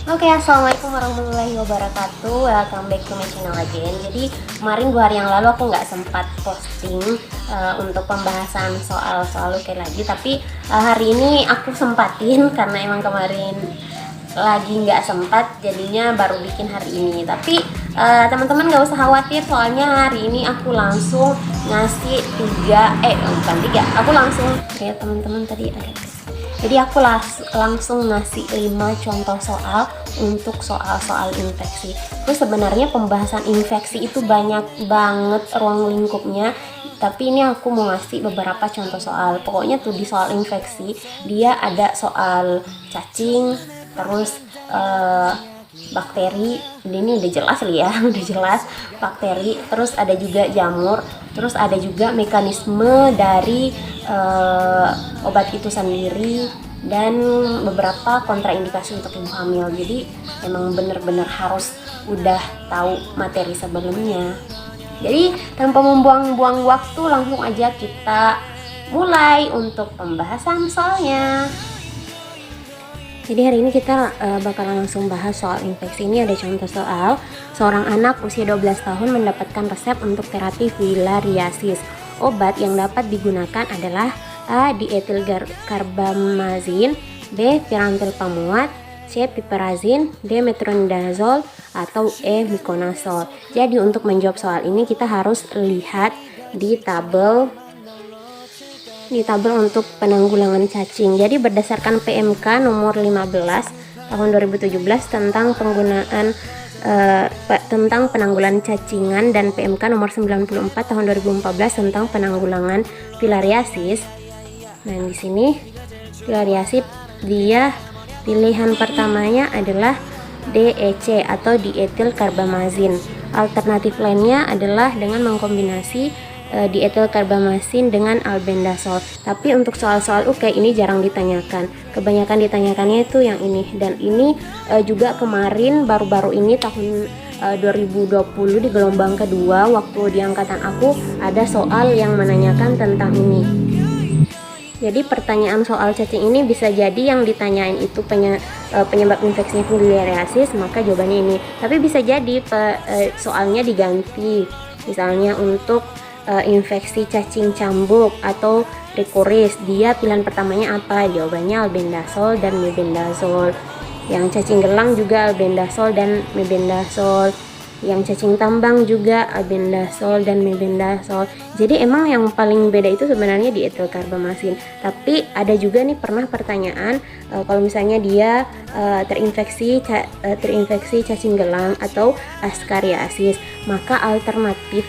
Oke, assalamualaikum warahmatullahi wabarakatuh. Welcome back to my channel again. Jadi kemarin 2 hari yang lalu aku nggak sempat posting untuk pembahasan soal UK lagi, tapi hari ini aku sempatin karena emang kemarin lagi nggak sempat, jadinya baru bikin hari ini. Tapi teman-teman nggak usah khawatir, soalnya hari ini aku langsung ngasih aku langsung ya teman-teman tadi ada. Jadi aku langsung ngasih 5 contoh soal untuk soal-soal infeksi. Terus sebenarnya pembahasan infeksi itu banyak banget ruang lingkupnya, tapi ini aku mau ngasih beberapa contoh soal. Pokoknya tuh di soal infeksi dia ada soal cacing, terus bakteri, ini udah jelas ya udah jelas bakteri, terus ada juga jamur, terus ada juga mekanisme dari obat itu sendiri, dan beberapa kontraindikasi untuk ibu hamil. Jadi emang bener-bener harus udah tahu materi sebelumnya. Jadi tanpa membuang-buang waktu, langsung aja kita mulai untuk pembahasan soalnya. Jadi hari ini kita bakal langsung bahas soal infeksi. Ini ada contoh soal. Seorang anak usia 12 tahun mendapatkan resep untuk terapi filariasis. Obat yang dapat digunakan adalah A. Dietilkarbamazin, B. Pirantel pamuat, C. Piperazin, D. Metronidazole, atau E. Miconazole. Jadi untuk menjawab soal ini kita harus lihat di tabel untuk penanggulangan cacing. Jadi berdasarkan PMK nomor 15 tahun 2017 tentang penggunaan tentang penanggulangan cacingan, dan PMK nomor 94 tahun 2014 tentang penanggulangan filariasis. Nah, di sini filariasis dia pilihan pertamanya adalah DEC atau dietilkarbamazin. Alternatif lainnya adalah dengan mengkombinasi dietilkarbamazin dengan albendazole. Tapi untuk soal-soal UK ini jarang ditanyakan. Kebanyakan ditanyakannya itu yang ini, dan ini juga kemarin baru-baru ini tahun 2020 di gelombang kedua waktu di angkatan aku ada soal yang menanyakan tentang ini. Jadi pertanyaan soal cacing ini bisa jadi yang ditanyain itu penyebab infeksi filariasis, maka jawabannya ini. Tapi bisa jadi soalnya diganti, misalnya untuk infeksi cacing cambuk atau trichoris, dia pilihan pertamanya apa? Jawabannya albendazole dan mebendazole. Yang cacing gelang juga albendazole dan mebendazole. Yang cacing tambang juga albendazole dan mebendazole. Jadi emang yang paling beda itu sebenarnya dietilkarbamazin. Tapi ada juga nih pernah pertanyaan kalau misalnya dia terinfeksi cacing gelang atau askariasis, maka alternatif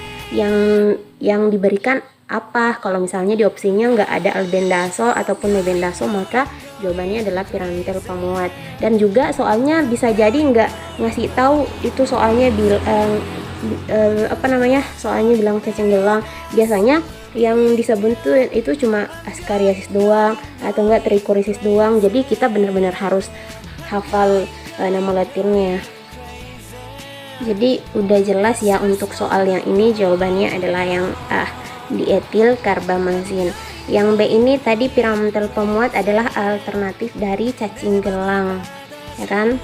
yang diberikan apa? Kalau misalnya di opsinya nggak ada albendazole ataupun mebendazole, maka jawabannya adalah pirantel pamuat. Dan juga soalnya bisa jadi nggak ngasih tahu itu soalnya soalnya bilang cacing gelang. Biasanya yang disebut itu cuma askariasis doang atau enggak trichorisis doang. Jadi kita benar-benar harus hafal nama latinnya. Jadi udah jelas ya untuk soal yang ini, jawabannya adalah yang A, dietilkarbamazin. Yang B ini tadi pirantel pamuat adalah alternatif dari cacing gelang, ya kan?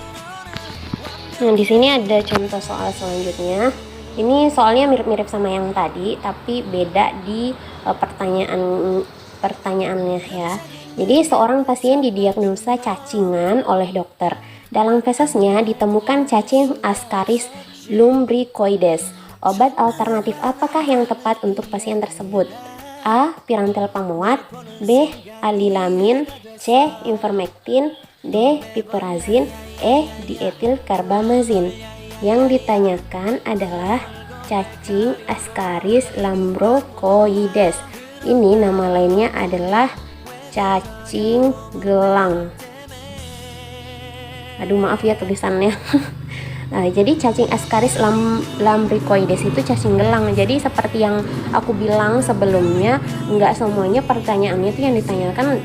Nah, di sini ada contoh soal selanjutnya. Ini soalnya mirip-mirip sama yang tadi, tapi beda di pertanyaannya ya. Jadi seorang pasien didiagnosa cacingan oleh dokter. Dalam fesesnya ditemukan cacing Ascaris lumbricoides. Obat alternatif apakah yang tepat untuk pasien tersebut? A. Pirantel pamuat, B. Alilamin, C. Ivermectin, D. Piperazin, E. Dietilkarbamazin. Yang ditanyakan adalah cacing Ascaris lumbricoides. Ini nama lainnya adalah cacing gelang. Aduh, maaf ya tulisannya. Nah, jadi cacing Ascaris lumbricoides itu cacing gelang. Jadi seperti yang aku bilang sebelumnya, nggak semuanya pertanyaannya itu yang ditanyakan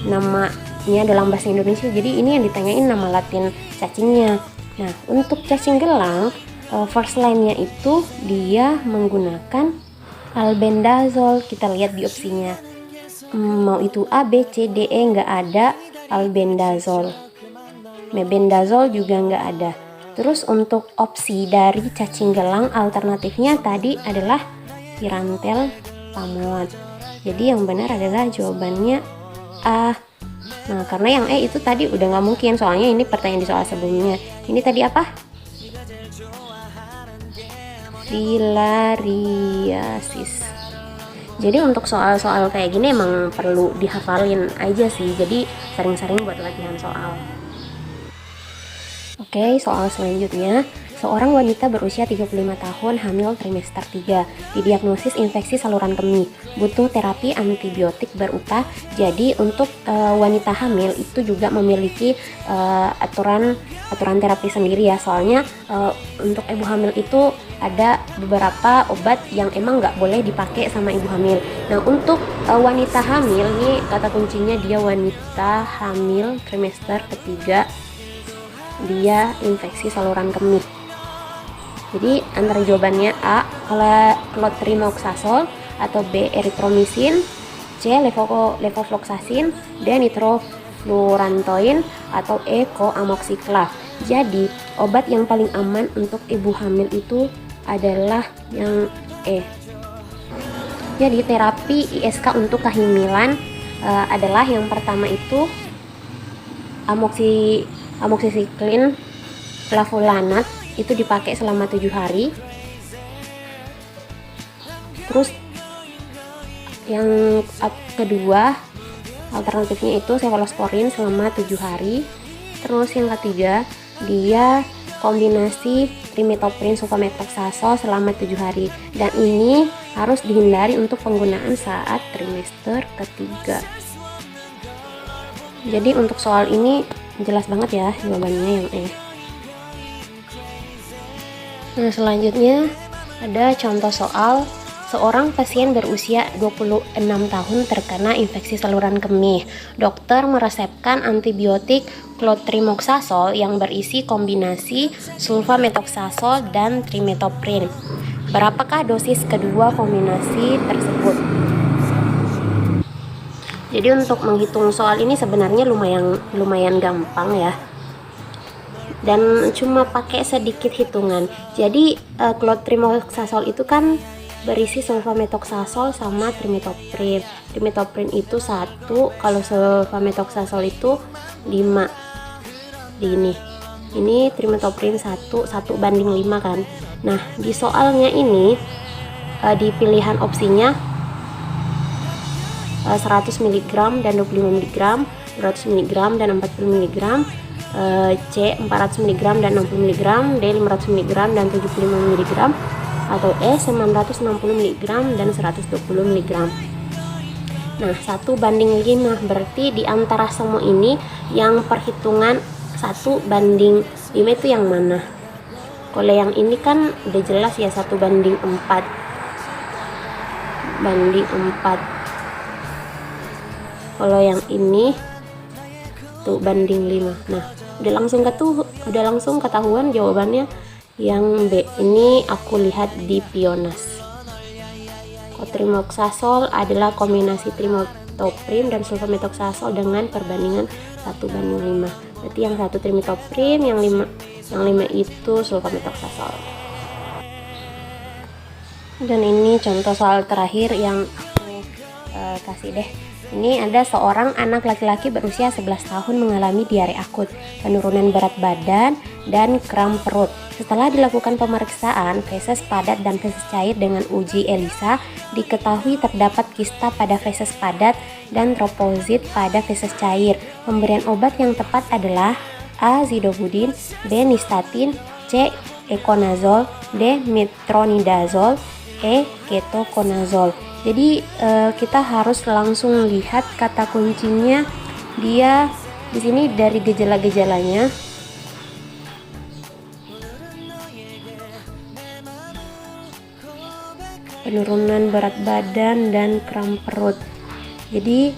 namanya dalam bahasa Indonesia. Jadi ini yang ditanyain nama latin cacingnya. Nah, untuk cacing gelang, first line-nya itu dia menggunakan albendazole. Kita lihat di opsinya. Mau itu A, B, C, D, E, nggak ada albendazole. mebendazole juga nggak ada. Terus untuk opsi dari cacing gelang alternatifnya tadi adalah pirantel pamuat. Jadi yang benar adalah jawabannya A. Nah, karena yang E itu tadi udah nggak mungkin, soalnya ini pertanyaan di soal sebelumnya. Ini tadi apa? Filariasis. Jadi untuk soal-soal kayak gini emang perlu dihafalin aja sih. Jadi sering-sering buat latihan soal. Oke, soal selanjutnya. Seorang wanita berusia 35 tahun hamil trimester 3 didiagnosis infeksi saluran kemih, butuh terapi antibiotik berupah. Jadi untuk wanita hamil itu juga memiliki aturan terapi sendiri ya. Soalnya untuk ibu hamil itu ada beberapa obat yang emang nggak boleh dipakai sama ibu hamil. Nah, untuk wanita hamil nih kata kuncinya dia wanita hamil trimester ketiga, dia infeksi saluran kemih. Jadi antara jawabannya A clotrimoxazole, atau B erythromycin, C levofloxacin, D nitroflurantoin, atau E coamoxiclav. Jadi obat yang paling aman untuk ibu hamil itu adalah yang E. Jadi terapi ISK untuk kehamilan adalah yang pertama itu amoxicillin clavulanat, itu dipakai selama 7 hari. Terus yang kedua alternatifnya itu cefalosporin selama 7 hari. Terus yang ketiga dia kombinasi trimethoprim sulfamethoxazole selama 7 hari, dan ini harus dihindari untuk penggunaan saat trimester ketiga. Jadi untuk soal ini jelas banget ya jawabannya yang E. Nah, selanjutnya ada contoh soal. Seorang pasien berusia 26 tahun terkena infeksi saluran kemih. Dokter meresepkan antibiotik clotrimoxazole yang berisi kombinasi sulfamethoxazole dan trimethoprim. Berapakah dosis kedua kombinasi tersebut? Jadi untuk menghitung soal ini sebenarnya lumayan gampang ya. Dan cuma pakai sedikit hitungan. Jadi clotrimoxazole itu kan berisi sulfamethoxazole sama trimethoprim. Trimethoprim itu 1, kalau sulfamethoxazole itu 5. Ini trimethoprim 1 banding 5 kan. Nah, di soalnya ini di pilihan opsinya 100 mg dan 25 mg, 200 mg dan 40 mg, C 400 mg dan 60 mg, D 500 mg dan 75 mg, atau E 960 mg dan 120 mg. Nah, 1 banding 5 berarti di antara semua ini yang perhitungan 1 banding 5 itu yang mana? Kalau yang ini kan udah jelas ya 1 banding 4 banding 4. Kalau yang ini tuh banding 5. Nah, udah langsung ketahuan jawabannya yang B. Ini aku lihat di Pionas. Clotrimoxazole adalah kombinasi trimethoprim dan sulfamethoxazole dengan perbandingan 1 banding 5. Berarti yang 1 trimethoprim, yang 5 itu sulfamethoxazole. Dan ini contoh soal terakhir yang aku kasih deh. Ini ada seorang anak laki-laki berusia 11 tahun mengalami diare akut, penurunan berat badan, dan kram perut. Setelah dilakukan pemeriksaan feses padat dan feses cair dengan uji ELISA, diketahui terdapat kista pada feses padat dan troposit pada feses cair. Pemberian obat yang tepat adalah A. Zidovudin, B. Nystatin, C. Econazole, D. Metronidazole, E. Ketoconazole. Jadi kita harus langsung lihat kata kuncinya. Dia di sini dari gejala-gejalanya penurunan berat badan dan kram perut. Jadi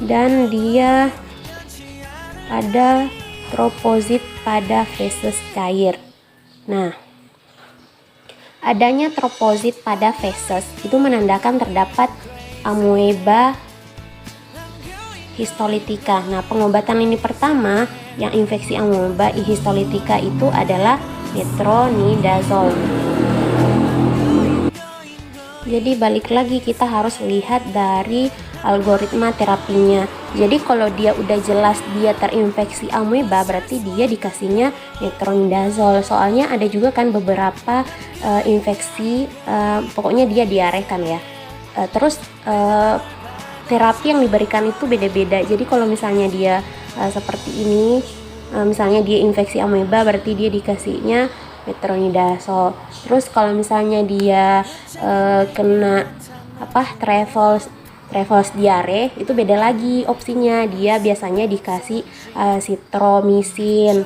dan dia ada troposit pada feses cair. Nah, adanya troposit pada feses itu menandakan terdapat amoeba histolitika. Nah, pengobatan ini pertama yang infeksi amoeba histolitika itu adalah metronidazole. Jadi balik lagi kita harus lihat dari algoritma terapinya. Jadi kalau dia udah jelas dia terinfeksi amoeba, berarti dia dikasihnya metronidazole. Soalnya ada juga kan beberapa infeksi, pokoknya dia diare kan ya. Terus terapi yang diberikan itu beda-beda. Jadi kalau misalnya dia seperti ini, misalnya dia infeksi amoeba, berarti dia dikasihnya metronidazole. Terus kalau misalnya dia kena Travels diare, itu beda lagi opsinya. Dia biasanya dikasih citromycin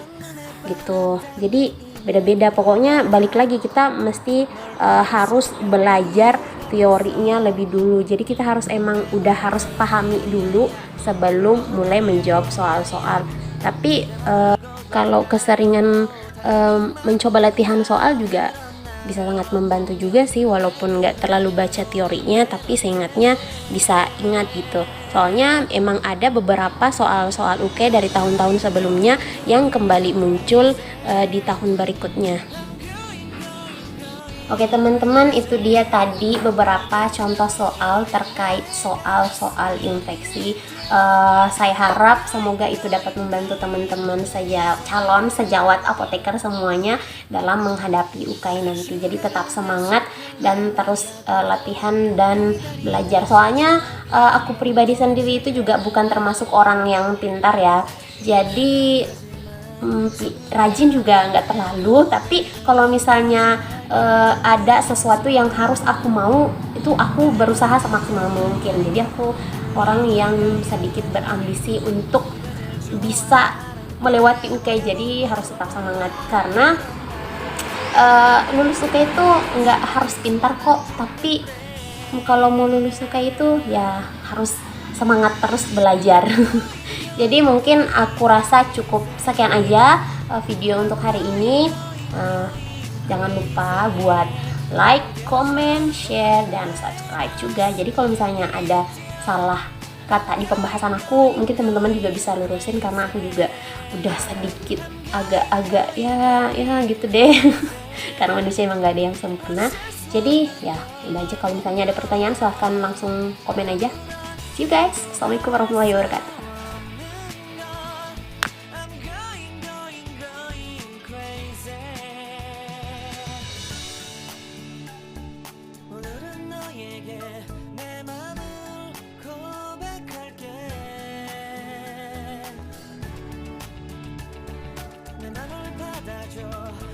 gitu. Jadi beda-beda. Pokoknya balik lagi kita mesti harus belajar teorinya lebih dulu. Jadi kita harus harus pahami dulu sebelum mulai menjawab soal-soal. Tapi kalau keseringan mencoba latihan soal juga bisa sangat membantu juga sih, walaupun nggak terlalu baca teorinya, tapi seingatnya bisa ingat gitu. Soalnya emang ada beberapa soal-soal UK dari tahun-tahun sebelumnya yang kembali muncul di tahun berikutnya. Oke teman-teman, itu dia tadi beberapa contoh soal terkait soal-soal infeksi. Saya harap semoga itu dapat membantu teman-teman calon sejawat apoteker semuanya dalam menghadapi UKAI nanti. Jadi tetap semangat dan terus latihan dan belajar. Soalnya aku pribadi sendiri itu juga bukan termasuk orang yang pintar ya. Jadi rajin juga nggak terlalu, tapi kalau misalnya ada sesuatu yang harus aku mau, itu aku berusaha semaksimal mungkin. Jadi aku orang yang sedikit berambisi untuk bisa melewati UK, jadi harus tetap semangat. Karena lulus UK itu nggak harus pintar kok, tapi kalau mau lulus UK itu ya harus semangat terus belajar. Jadi mungkin aku rasa cukup sekian aja video untuk hari ini. Jangan lupa buat like, comment, share, dan subscribe juga. Jadi kalau misalnya ada salah kata di pembahasan aku, mungkin teman-teman juga bisa lurusin, karena aku juga udah sedikit agak-agak ya gitu deh. Karena manusia emang gak ada yang sempurna. Jadi ya udah aja, kalau misalnya ada pertanyaan silahkan langsung komen aja. See you guys. Assalamualaikum warahmatullahi wabarakatuh. 내 맘을 받아줘.